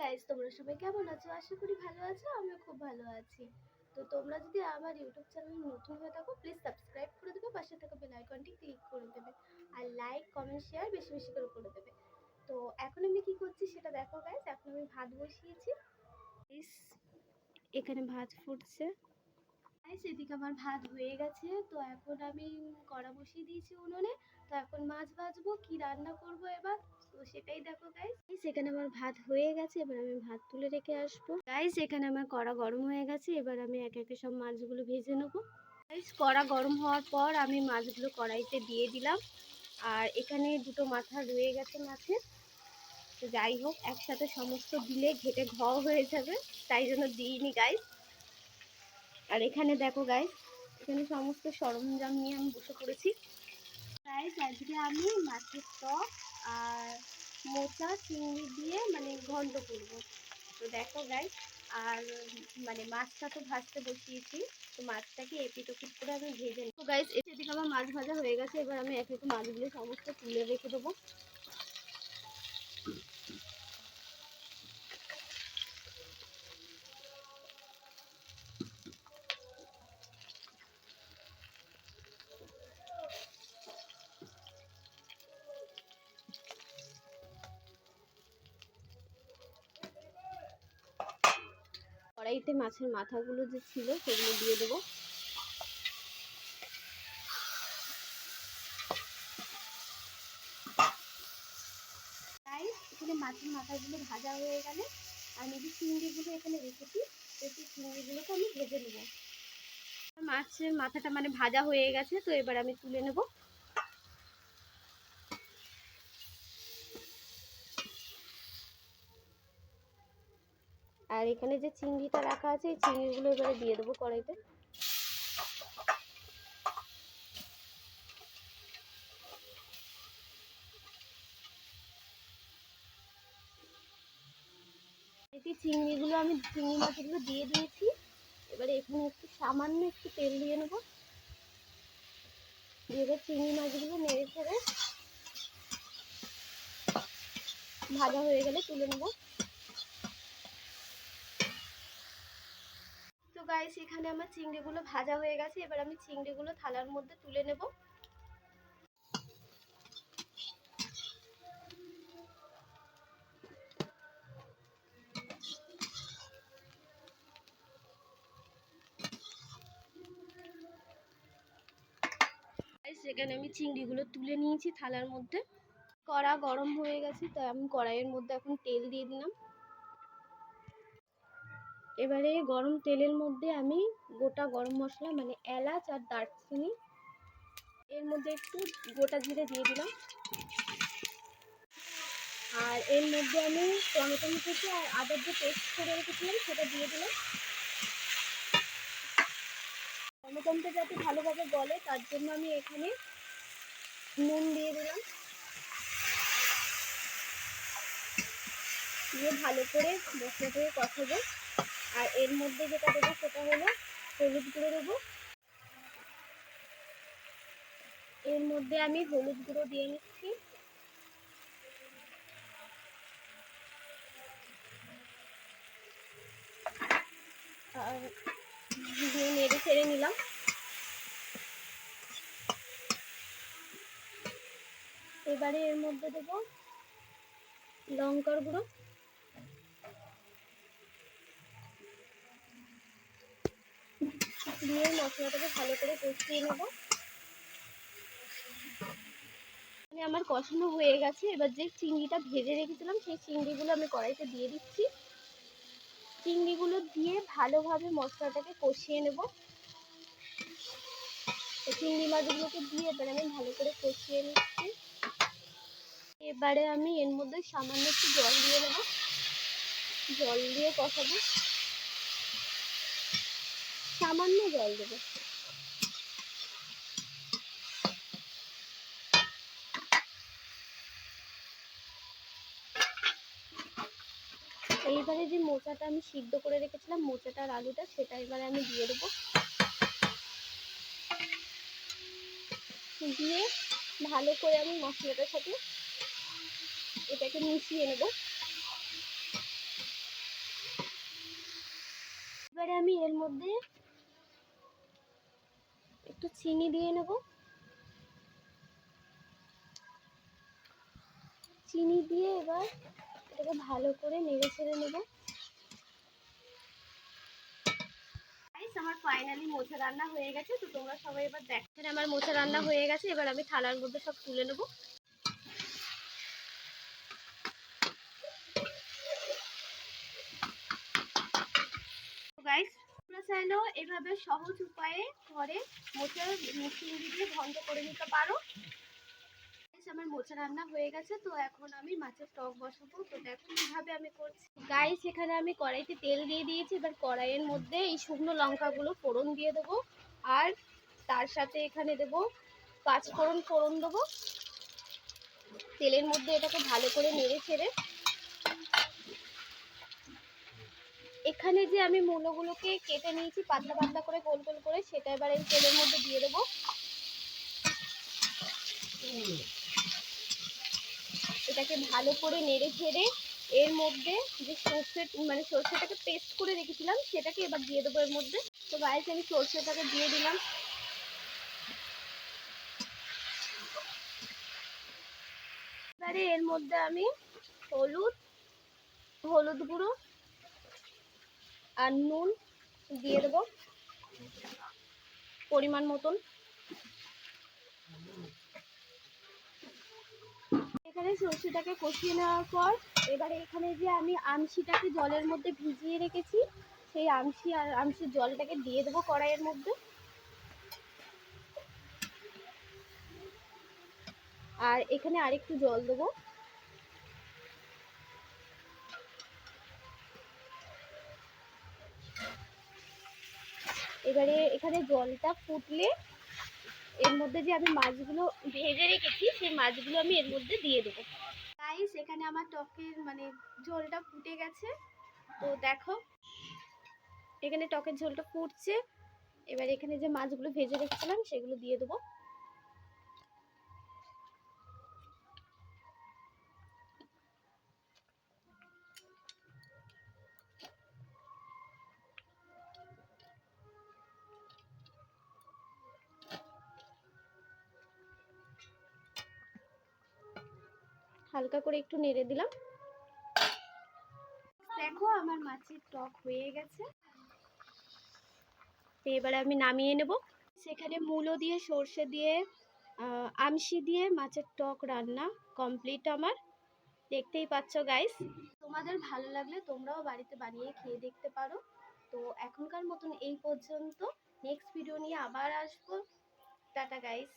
Guys, তোমরা সবাই কেমন আছো? আশা করি ভালো আছো। আমিও খুব ভালো আছি। তো তোমরা যদি আমার ইউটিউব চ্যানেল নতুন হয়ে থাকো, প্লিজ সাবস্ক্রাইব করে দেবে, পাশে থাকা বেল আইকনটি ক্লিক করে দেবে, আর লাইক কমেন্ট শেয়ার বেশি বেশি করে দেবে। তো এখন আমি কি করছি সেটা দেখো গাইস। এখন আমি ভাত বসিয়েছি। এখানে ভাত ফুটছে গাইস। এদিকে আমার ভাত হয়ে গেছে। তো এখন আমি কড়া বসিয়ে দিয়েছি উনুনে। তো এখন মাছ ভাজবো, কি রান্না করব এবার, তো সেটাই দেখো গাইস। এখানে আমার ভাত হয়ে গেছে, এবার আমি ভাত তুলে রেখে আসবো গাইস। এখানে আমার কড়া গরম হয়ে গেছে, এবার আমি একে একে সব মাছগুলো ভেজে নেবো গাইস। কড়া গরম হওয়ার পর আমি মাছগুলো কড়াইতে দিয়ে দিলাম। আর এখানে দুটো মাথা রয়ে গেছে মাছের। তো যাই হোক, একসাথে সমস্ত দিলে ঘেটে ঘ হয়ে যাবে, তাই জন্য দিইনি গাইস। আর এখানে দেখো গাইস, এখানে সমস্ত সরঞ্জাম নিয়ে আমি বসে পড়েছি গাইস। আজকে আমি মাছের টক আর মোচা চিংড়ি দিয়ে ঘন্ট করবো। তো দেখো গাইস, আর মাছটা তো ভাজতে বসিয়েছি। তো মাছটাকে এপিট ওপিট করে আমি ভেজে নিই। তো গাইস, এদিকে আমার মাছ ভাজা হয়ে গেছে, এবার আমি এক এক মাছগুলো সমস্ত তুলে রেখে দেবো। কড়াইতে মাছের মাথাগুলো যে ছিল সেগুলো দিয়ে দেবো। এখানে মাছের মাথাগুলো ভাজা হয়ে গেলে আমি যে চিংড়িগুলো এখানে রেখেছি সেই চিংড়িগুলোকে আমি ভেজে নেব। মাছের মাথাটা ভাজা হয়ে গেছে, তো এবার আমি তুলে নেব। আর এখানে যে চিংড়িটা রাখা আছে এই চিংড়িগুলো এবারে দিয়ে দেবো কড়াইতে। এই চিংড়িগুলো আমি চিংড়ি মাছগুলো দিয়ে দিয়েছি। এবারে এখানে একটু সামান্য একটু তেল দিয়ে নেবো। দিয়ে চিংড়ি মাছগুলো নেড়ে ছেড়ে ভাজা হয়ে গেলে তুলে নেব। তো গাইস, এখানে আমার চিংড়িগুলো ভাজা হয়ে গেছে, এবার আমি চিংড়িগুলো থালার মধ্যে তুলে নেব। সেখানে আমি চিংড়িগুলো তুলে নিয়েছি থালার মধ্যে। কড়া গরম হয়ে গেছে, তাই আমি কড়াইয়ের মধ্যে এখন তেল দিয়ে দিলাম। এবারে গরম তেলের মধ্যে আমি গোটা গরম মশলা এলাচ আর দারচিনি, এর মধ্যে একটু গোটা জিরে দিয়ে দিলাম। আর এর মধ্যে আমি টমেটো কুচি আর আদার যে পেস্ট করে রেখেছিলাম সেটা দিয়ে দিলাম। টমেটোটা যাতে ভালোভাবে গলে তার জন্য আমি এখানে নুন দিয়ে দিলাম। দিয়ে ভালো করে মশলাটাকে কষাবো। আর এর মধ্যে যেটা দেবো সেটা হলো হলুদ গুঁড়ো দেবো। এর মধ্যে আমি হলুদ গুঁড়ো দিয়ে নিচ্ছি। আর দিয়ে নেড়ে ছেড়ে নিলাম। এবারে এর মধ্যে দেবো লঙ্কার গুঁড়ো, দিয়ে মশলাটাকে ভালো করে কষিয়ে নেব। আমার কষানো হয়ে গেছে, এবার যে চিংড়িটা ভেজে রেখেছিলাম সেই চিংড়িগুলো আমি কড়াইতে দিয়ে দিচ্ছি। চিংড়িগুলো দিয়ে ভালোভাবে মশলাটাকে কষিয়ে নেব। চিংড়ি মাছগুলোকে দিয়ে এবারে আমি ভালো করে কষিয়ে নিচ্ছি। এবারে আমি এর মধ্যে সামান্য একটু জল দিয়ে নেব। জল দিয়ে কষাবো, সামান্য জল দেবো। এইবারে যে মোচাটা আমি সিদ্ধ করে রেখেছিলাম, মোচাটা আর আলুটা, সেটা এবারে আমি দিয়ে দেবো। দিয়ে ভালো করে আমি মশলাটার সাথে এটাকে মিশিয়ে নেব। এবারে আমি এর মধ্যে একটু চিনি দিয়ে নেব। চিনি দিয়ে এবার এটাকে ভালো করে নেড়ে ছেড়ে নেব। আমার ফাইনালি মোচা রান্না হয়ে গেছে, তো তোমরা সবাই এবার দেখেন আমার মোচা রান্না হয়ে গেছে। এবার আমি থালার মধ্যে সব তুলে নেব। গাইস, তোমরা চাইলেও এভাবে সহজ উপায়ে ঘরে মোচা চিংড়ি দিয়ে ঘন্ট করে নিতে পারো। আমার মোচা রান্না হয়ে গেছে, তো এখন আমি মাছের টক বসাবো। তো দেখো কিভাবে আমি করছি। গাইস, এখানে আমি কড়াইতে তেল দিয়ে দিয়েছি। এবার কড়াইয়ের মধ্যে এই শুকনো লঙ্কাগুলো ফোড়ন দিয়ে দেবো, আর তার সাথে এখানে দেবো পাঁচফোড়ন ফোড়ন দেবো। তেলের মধ্যে এটাকে ভালো করে নেড়ে ছেড়ে এখানে যে আমি মূলোগুলোকে কেটে নিয়েছি পাতলা পাতলা করে গোল গোল করে, সেটা এবার এই তেলের মধ্যে দিয়ে দেবো। এটাকে ভালো করে নেড়ে ছেড়ে এর মধ্যে যে সর্ষেটাকে পেস্ট করে রেখেছিলাম সেটাকে এবার দিয়ে দেবো এর মধ্যে। তো গাইস, আমি সর্ষেটাকে দিয়ে দিলাম। এবারে এর মধ্যে আমি হলুদ গুঁড়ো আর নুন দিয়ে দেবো পরিমাণ মতন। এখানে সর্ষেটাকে কষিয়ে নেওয়ার পর এবারে এখানে যে আমি আমশিটাকে জলের মধ্যে ভিজিয়ে রেখেছি সেই আমশির জলটাকে দিয়ে দেবো কড়াইয়ের মধ্যে। আর এখানে আরেকটু জল দেবো। এবারে এখানে জলটা ফুটলে এর মধ্যে যে আমি মাছগুলো ভেজে রেখেছি সেই মাছগুলো আমি এর মধ্যে দিয়ে দেবো। গাইস, এখানে আমার টকের ঝোলটা ফুটে গেছে। তো দেখো এখানে টকের ঝোলটা ফুটছে। এবার এখানে যে মাছগুলো ভেজে রেখেছিলাম সেগুলো দিয়ে দেবো। হালকা করে একটু নেড়ে দিলাম। দেখো আমার মাছের টক হয়ে গেছে। এবারে আমি নামিয়ে নেব। সেখানে মূলো দিয়ে সর্ষে দিয়ে আমশি দিয়ে মাছের টক রান্না কমপ্লিট আমার। দেখতেই পাচ্ছ গাইস। তোমাদের ভালো লাগলে তোমরাও বাড়িতে বানিয়ে খেয়ে দেখতে পারো। তো এখনকার মতন এই পর্যন্ত। নেক্সট ভিডিও নিয়ে আবার আসবো। Tata guys.